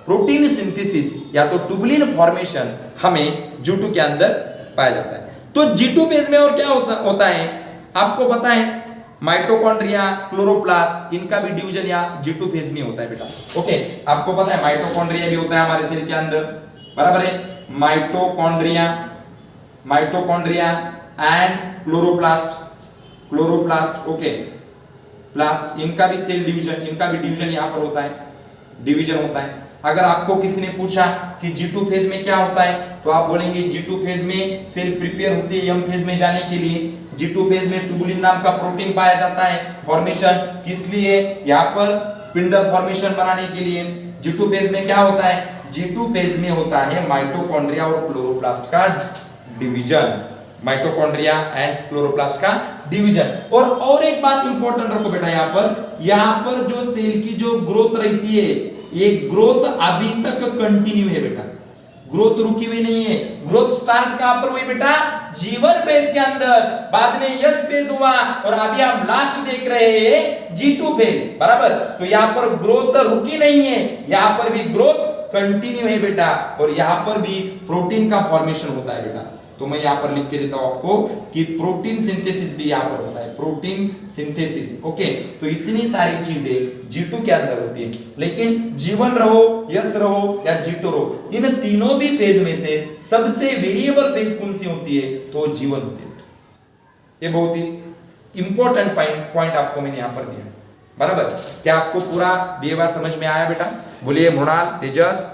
प्रोटीन सिंथेसिस या तो ट्यूबुलिन फॉर्मेशन हमें G2 के अंदर पाया जाता है। तो G2 फेज में और क्या होता है, आपको पता है माइटोकॉन्ड्रिया, क्लोरोप्लास्ट, इनका भी डिवीजन या G2 फेज में होता है बेटा, ओके, आपको पता है माइटोकॉन्ड्रिया भी होता है हमारे सेल के अंदर, बराबर है, माइटोकॉन्ड्रिया एंड क्लोरोप्लास्ट, ओके, प्लास्ट, इनका भी सेल डिवीजन, इनका भी डिवीजन यहां पर होता है, डिवीजन होता है। अगर आपको किसी ने पूछा कि G2 फेज में क्या होता है, तो आप बोलेंगे G2 फेज में सेल प्रिपेयर होती है यम फेज में जाने के लिए, G2 फेज में ट्यूबुलिन नाम का प्रोटीन पाया जाता है, फॉर्मेशन किस लिए, यहां पर स्पिंडल फॉर्मेशन बनाने के लिए। G2 फेज में क्या होता है, G2 फेज में होता है माइटोकॉन्ड्रिया और क्लोरोप्लास्ट का डिवीजन, माइटोकॉन्ड्रिया एंड क्लोरोप्लास्ट का डिवीजन। और एक बात इंपॉर्टेंट रखो बेटा, यहां पर जो सेल की जो ग्रोथ रहती है, ये ग्रोथ अभी तक कंटिन्यू है बेटा, ग्रोथ रुकी हुई नहीं है, ग्रोथ स्टार्ट कहां पर हुई बेटा, G1 फेज के अंदर, बाद में S फेज हुआ, और अभी हम लास्ट देख रहे हैं G2 फेज, बराबर, तो यहां पर ग्रोथ रुकी नहीं है, यहां पर भी ग्रोथ कंटिन्यू है बेटा, और यहां पर भी प्रोटीन का फॉर्मेशन होता है बेटा। तो मैं यहां पर लिख के देता हूं आपको कि प्रोटीन सिंथेसिस भी यहां पर होता है, प्रोटीन सिंथेसिस, ओके, तो इतनी सारी चीजें G2 के अंदर होती है। लेकिन G1 रहो, S रहो या G2 रहो, इन तीनों भी फेज में से सबसे वेरिएबल फेज कौन सी होती है, तो G1 होती है। ये बहुत ही इंपॉर्टेंट पॉइंट आपको मैंने यहां पर दिया है, बराबर। क्या आपको पूरा दिया हुआ समझ में आया बेटा, बोलिए मृणाल, तेजस,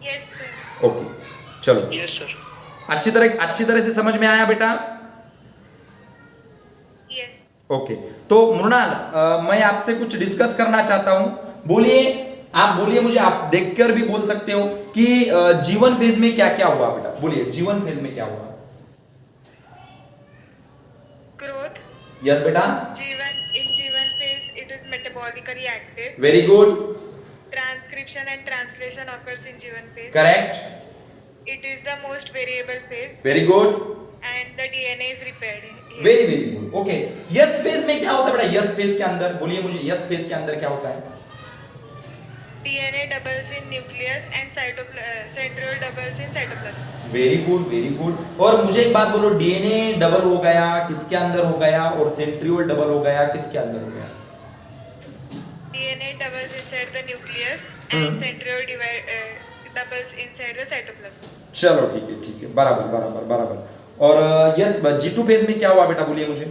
यस सर, ओके, चलो, यस सर, अच्छी तरह से समझ में आया बेटा, यस, ओके। तो मृणाल, मैं आपसे कुछ डिस्कस करना चाहता हूं, बोलिए, आप बोलिए मुझे, आप देखकर भी बोल सकते हो कि G1 फेज में क्या क्या हुआ बेटा, बोलिए G1 फेज में क्या हुआ। ग्रोथ, यस बेटा, in G1 phase it is metabolically active, very good, transcription and translation occurs in G1 phase, correct, it is the most variable phase, very good, and the DNA is repaired here. Very good, okay. Yes phase में क्या होता है बेटा, yes phase के अंदर, बोलिए मुझे, yes phase के अंदर क्या होता है। DNA doubles in nucleus and centriole doubles in cytoplasm. Very good, very good. और मुझे एक बात बोलो, डीएनए डबल हो गया किसके अंदर हो गया, और सेंट्रियोल डबल हो गया किसके अंदर हो गया। DNA doubles inside the nucleus and centriole doubles inside the cytoplasm. चलो ठीक है, बराबर। और यस G2 फेज में क्या हुआ बेटा, बोलिए मुझे।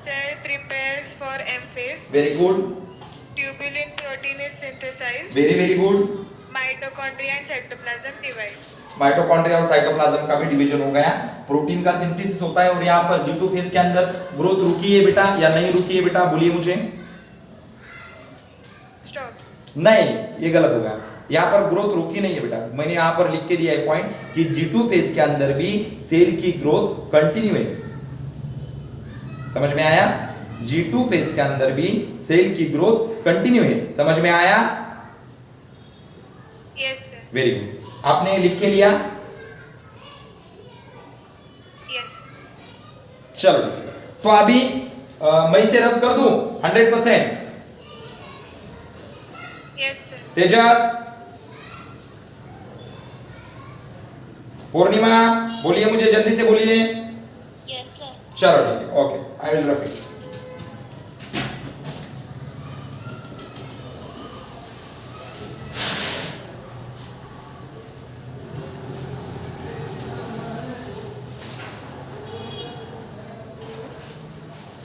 Cell prepares for M phase. Very good, Tubulin protein is synthesized. Very good, Mitochondria and cytoplasm divide. Mitochondria और साइटोप्लाज्म का भी डिवीजन हो गया, प्रोटीन का सिंथेसिस होता है। और यहाँ पर G2 फेज के अंदर ग्रोथ रुकी है बेटा या नहीं रुकी है बेटा, बोलिए मुझे। स्टॉप्स। नहीं, ये गलत हो गया, यहाँ पर ग्रोथ रुकी नहीं है बेटा। मैंने यहाँ पर लिख के दिया है पॉइंट कि G2 फेज के अंदर भी सेल की ग्रोथ कंटिन्यू है। समझ में आया? G2 फेज के अंदर भी सेल की ग्रोथ कंटिन्यू है। समझ में आया? Yes sir. वेरी गुड, आपने लिख के लिया। यस। चलो तो अभी मैं इसे रफ कर दूं 100%। Yes sir. तेजस, पूर्णिमा, बोलिए मुझे, जल्दी से बोलिए। Yes sir. चलो ठीक है, okay, I will rough it.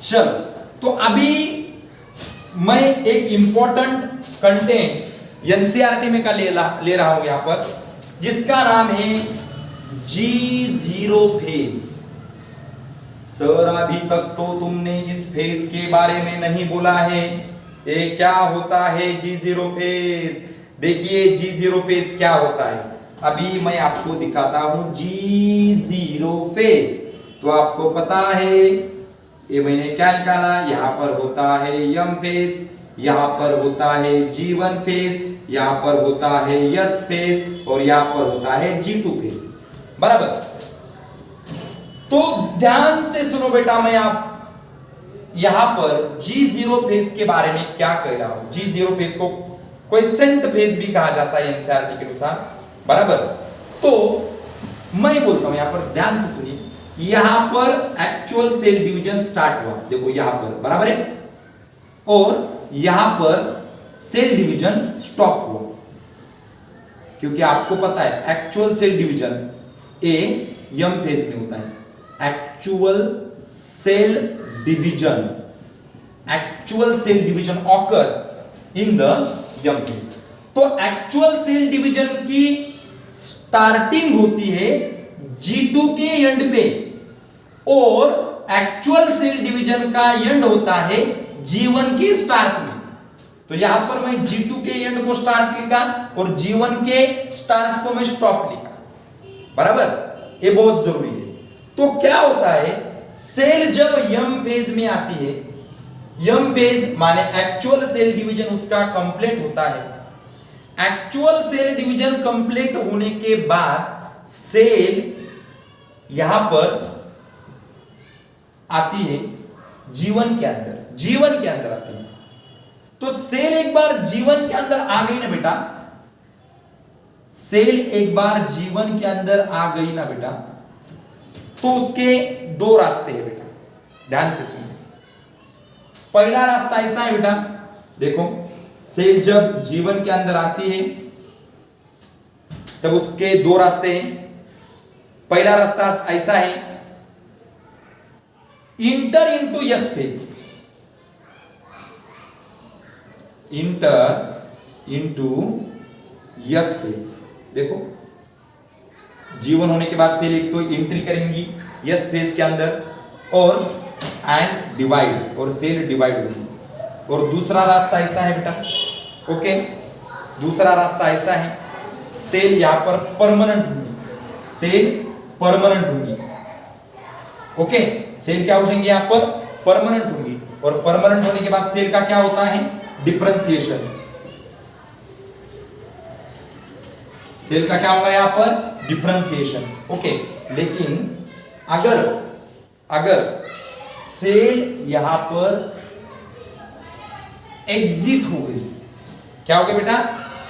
चलो तो अभी मैं एक इंपॉर्टेंट कंटेंट एनसीईआरटी में का ले रहा हूं यहां पर, जिसका नाम है G0 फेज। सर अभी तक तो तुमने इस फेज के बारे में नहीं बोला है, ये क्या होता है G0 फेज? देखिए G0 फेज क्या होता है, अभी मैं आपको दिखाता हूं G0 फेज। तो आपको पता है ये मैंने क्या निकाला, यहां पर होता है M फेज, यहां पर होता है G1 फेज, यहां पर होता है S फेज और यहां पर होता है G2 फेज। बराबर? तो ध्यान से सुनो बेटा, मैं आप यहां पर G0 फेज के बारे में क्या कह रहा हूं। G0 फेज को क्वेसेंट फेज भी कहा जाता है एनसीईआरटी के अनुसार। बराबर? तो मैं बोलता हूं यहां पर, ध्यान से सुनिए, यहां पर एक्चुअल सेल डिवीजन स्टार्ट हुआ, देखो यहां पर, बराबर है, और यहां पर सेल डिवीजन स्टॉप हुआ। क्योंकि आपको पता है actual cell division M phase में होता है। Actual cell division occurs in the M phase. तो एक्चुअल सेल डिवीजन की स्टार्टिंग होती है G2 के एंड पे और एक्चुअल सेल डिवीजन का एंड होता है G1 के स्टार्ट में। तो यहां पर मैं G2 के एंड को स्टार्ट लिखा और G1 के स्टार्ट को मैं स्टॉप लिखा। बराबर? ये बहुत जरूरी है। तो क्या होता है, सेल जब M फेज में आती है, M फेज माने एक्चुअल सेल डिवीजन उसका कंप्लीट होता है। एक्चुअल सेल डिवीजन कंप्लीट होने के बाद सेल यहां पर आती है G1 के अंदर आती है। तो सेल एक बार G1 के अंदर आ गई ना बेटा, सेल एक बार G1 के अंदर आ गई ना बेटा, तो उसके दो रास्ते हैं बेटा, ध्यान से सुनिए। पहला रास्ता ऐसा है बेटा, देखो सेल जब G1 के अंदर आती है तब उसके दो रास्ते हैं। पहला रास्ता ऐसा है, inter into S phase, inter into S phase. देखो G1 होने के बाद सेल एक तो एंट्री करेंगी S फेज के अंदर और एंड डिवाइड, और सेल डिवाइड होगी। और दूसरा रास्ता ऐसा है बेटा, ओके, दूसरा रास्ता ऐसा है, सेल यहां पर परमानेंट होंगी, सेल परमानेंट होंगी। ओके, सेल क्या हो जाएंगे यहां पर, परमानेंट होंगी। और परमानेंट होने के बाद सेल का क्या होता है, डिफरेंशिएशन। सेल का क्या होगा यहां पर, डिफरेंशिएशन। ओके, लेकिन अगर सेल यहां पर एग्जिट हो गई, क्या हो गया बेटा,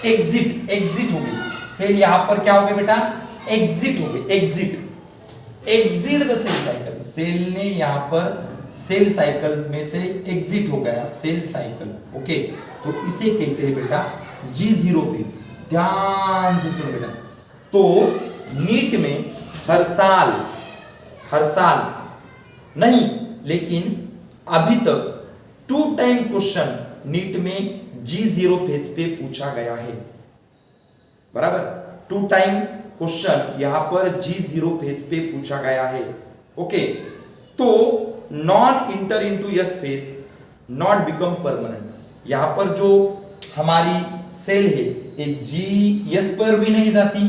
एग्जिट हो गई सेल, यहां पर क्या हो गया बेटा, एग्जिट हो गई, exit the cell cycle. Cell ने यहां पर सेल साइकिल में से एग्जिट हो गया, सेल साइकिल। ओके, तो इसे कहते हैं बेटा G0 फेज। ध्यान से सुनो बेटा, तो नीट में हर साल नहीं, लेकिन अभी तक 2 टाइम क्वेश्चन नीट में G0 फेज पे पूछा गया है। बराबर, 2 टाइम क्वेश्चन यहां पर G0 फेज पे पूछा गया है। ओके, तो non inter into yes phase not become permanent. यहां पर जो हमारी सेल है ये G पर भी नहीं जाती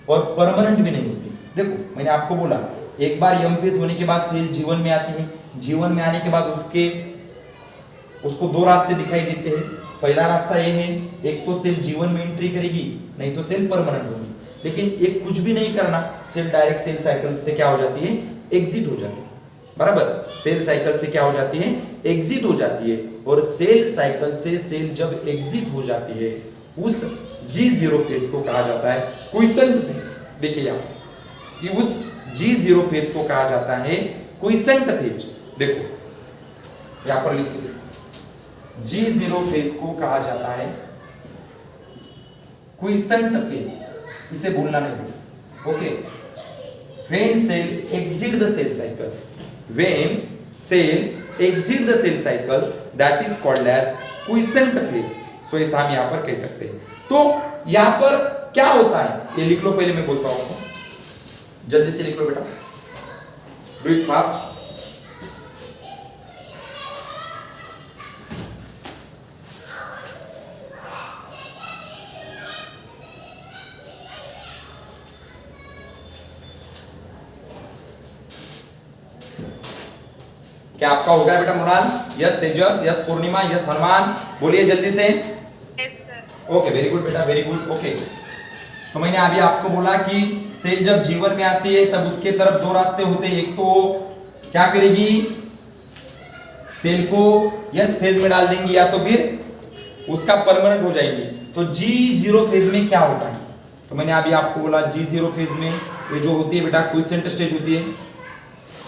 और परमानेंट भी नहीं होती। देखो मैंने आपको बोला एक बार यम फेज होने के बाद सेल जीवन में आती है, जीवन में आने के बाद उसको दो रास्ते दिखाई देते हैं। पहला रास्ता ये है, एक तो सेल जीवन में एंट्री करेगी, नहीं तो सेल परमानेंट होगी। लेकिन एक कुछ भी नहीं करना, सेल डायरेक्ट सेल साइकिल से क्या हो जाती है, एग्जिट हो जाती है। बराबर, सेल साइकिल से क्या हो जाती है, एग्जिट हो जाती है। और सेल साइकिल से सेल जब एग्जिट हो जाती है उस G0 फेज को कहा जाता है क्विसेंट फेज। देखिए यहां कि उस G0 फेज को कहा जाता है क्विसेंट फेज। देखो यहां पर लिख के G0 फेज को कहा जाता है क्विसेंट फेज, इसे भूलना नहीं। Okay, when cell exit the cell cycle, when cell exit the cell cycle that is called as quiescent phase। सो ऐसा हम यहां पर कह सकते हैं। तो यहां पर क्या होता है ये लिख लो, पहले मैं बोलता हूं, जल्दी से लिख लो बेटा, डू इट फास्ट। क्या आपका हो गया बेटा मुराल? यस तेजस, यस पूर्णिमा, यस हनुमान, बोलिए जल्दी से। Yes sir. Okay, very good बेटा, वेरी गुड। ओके, तो मैंने अभी आपको बोला कि सेल जब जीवन में आती है तब उसके तरफ दो रास्ते होते हैं। एक तो क्या करेगी, सेल को यस फेज में डाल देंगी या तो फिर उसका परमानेंट हो जाएगी। तो G0 फेज में क्या होता है, तो मैंने अभी आपको बोला G0 फेज में ये जो होती है बेटा क्विसेंट स्टेज होती है,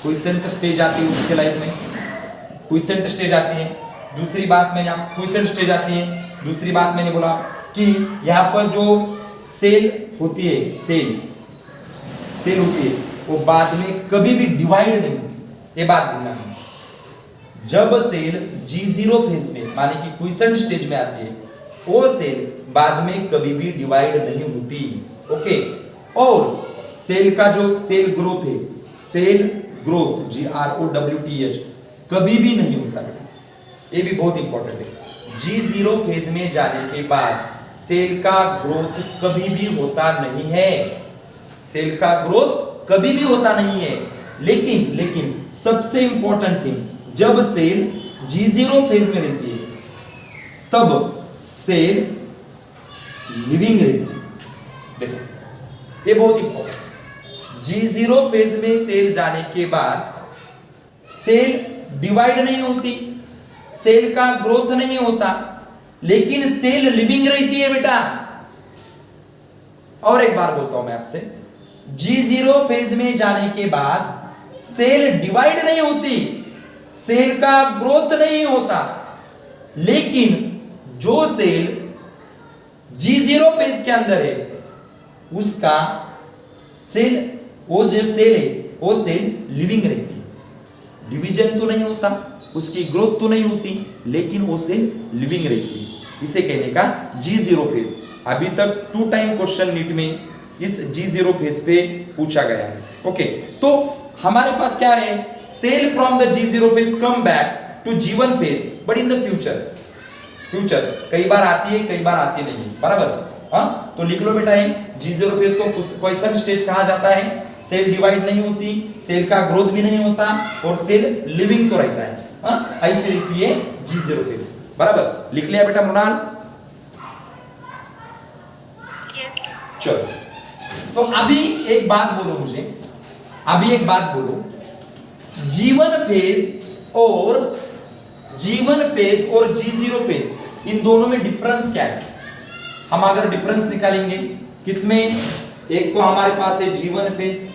क्विसेंट स्टेज आती है उसके लाइफ में, क्विसेंट स्टेज आती है। दूसरी बात मैंने क्विसेंट स्टेज आती है, दूसरी बात मैंने बोला कि यहाँ पर जो सेल होती है, सेल होती है वो बाद में कभी भी डिवाइड नहीं होती, ये बात भूलना नहीं। जब सेल G0 फेज में माने कि क्विसेंट स्टेज में आती है वो सेल बाद में कभी भी डिवाइड नहीं होती। ओके, और सेल का जो सेल ग्रोथ है, सेल ग्रोथ GROWTH कभी भी नहीं होता बेटा, ये भी बहुत इंपॉर्टेंट है। G0 फेज में जाने के बाद सेल का ग्रोथ कभी भी होता नहीं है, सेल का ग्रोथ कभी भी होता नहीं है। लेकिन सबसे इंपॉर्टेंट थिंग, जब सेल G0 फेज में रहती है तब सेल लिविंग रहती है। देखो ये बहुत इंपॉर्टेंट, G0 फेज में सेल जाने के बाद सेल डिवाइड नहीं होती, सेल का ग्रोथ नहीं होता, लेकिन सेल लिविंग रहती है बेटा। और एक बार बोलता हूं मैं आपसे, G0 फेज में जाने के बाद सेल डिवाइड नहीं होती, सेल का ग्रोथ नहीं होता, लेकिन जो सेल G0 फेज के अंदर है उसका सेल, वो जो सेल है वो सेल लिविंग रहती है। डिवीजन तो नहीं होता, उसकी ग्रोथ तो नहीं होती, लेकिन वो सेल लिविंग रहती है। इसे कहने का G0 फेज। अभी तक 2 टाइम क्वेश्चन नीट में इस G0 फेज पे पूछा गया है। ओके, तो हमारे पास क्या है, cell from the G0 phase come back to G1 phase but in the future कई बार आती है, कई बार आती नहीं, बराबर। हाँ, तो लिख लो बेटा ये G0 फेज को क्विसेंट स्टेज कहा जाता है। सेल डिवाइड नहीं होती, सेल का ग्रोथ भी नहीं होता और सेल लिविंग तो रहता है। हाँ, ऐसे रहती है G0 फेज, बराबर। लिख लिया बेटा मृणाल? चलो, तो अभी एक बात बोलो मुझे, अभी एक बात बोलो, G1 फेज और G0 फेज इन दोनों में डिफरेंस क्या है? हम अगर डिफरेंस निकालेंगे किसमें, एक तो हमारे पास है G1 फेज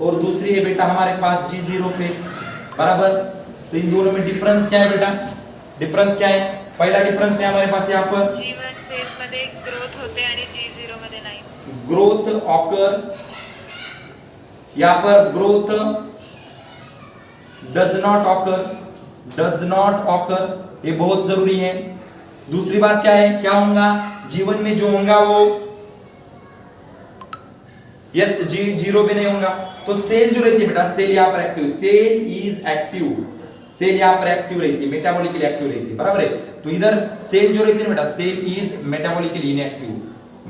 और दूसरी है बेटा हमारे पास G0 फेज, बराबर। तो इन दोनों में डिफरेंस क्या है बेटा, डिफरेंस क्या है? पहला डिफरेंस है हमारे पास यहाँ पर G1 फेज मध्ये ग्रोथ होते आणि G0 मध्ये नाही। ग्रोथ ऑकर, यहाँ पर ग्रोथ डज नॉट ऑकर, ये बहुत जरूरी है। दूसरी बात क्या है, क्या होगा जीवन में, जो होगा वो यस जीरो भी नहीं होगा। तो सेल जो रहती है बेटा, सेल यहाँ पर active, cell is active, cell यहाँ पर एक्टिव रहती है, मेटाबॉलिकली एक्टिव रहती है, बराबर है। तो इधर सेल जो रहती है बेटा, cell is metabolically inactive,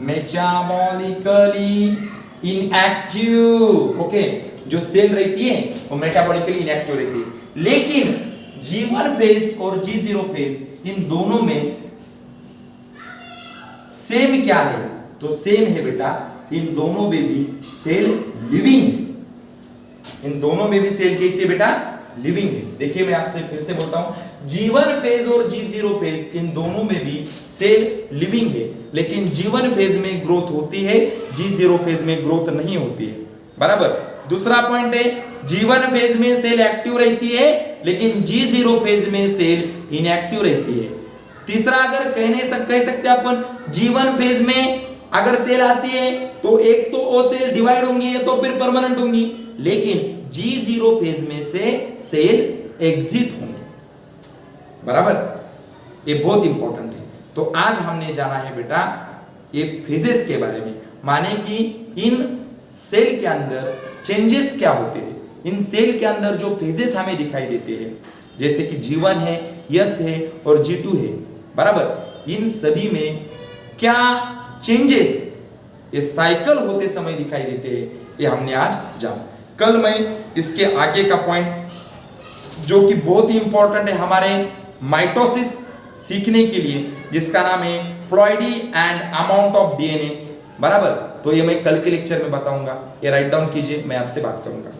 metabolically inactive, okay. जो सेल रहती है वो मेटाबॉलिकली इनएक्टिव रहती है। लेकिन G1 फेज और G0 फेज इन दोनों में सेम क्या है? तो सेम है बेटा, इन दोनों में भी सेल लिविंग, इन दोनों में भी सेल कैसी बेटा? लिविंग है। देखिए मैं आपसे फिर से बोलता हूं, G1 फेज और G0 फेज इन दोनों में भी सेल लिविंग है, लेकिन G1 फेज में ग्रोथ होती है, G0 फेज में ग्रोथ नहीं होती है, बराबर। दूसरा पॉइंट है, G1 फेज में सेल एक्टिव रहती है, लेकिन G0 फेज में सेल इनएक्टिव रहती है। तीसरा अगर कह सकते हैं अपन, G1 फेज में अगर सेल आती है तो एक तो वो सेल डिवाइड होंगी या तो फिर परमानेंट होंगी, लेकिन G0 फेज में से सेल एग्जिट होंगे, बराबर। ये बहुत इंपॉर्टेंट है। तो आज हमने जाना है बेटा ये फेजेस के बारे में, माने कि इन सेल के अंदर चेंजेस क्या होते हैं, इन सेल के अंदर जो फेजेस हमें दिखाई देते हैं, जैसे कि G1 है, S है और G2 है, बराबर। इन सभी में क्या चेंजेस ये साइकिल होते समय दिखाई देते हैं, ये हमने आज जाना। कल मैं इसके आगे का पॉइंट जो कि बहुत ही इंपॉर्टेंट है हमारे माइटोसिस सीखने के लिए, जिसका नाम है ploidy and amount of DNA, बराबर। तो ये मैं कल के लेक्चर में बताऊंगा, ये राइट डाउन कीजिए, मैं आपसे बात करूंगा।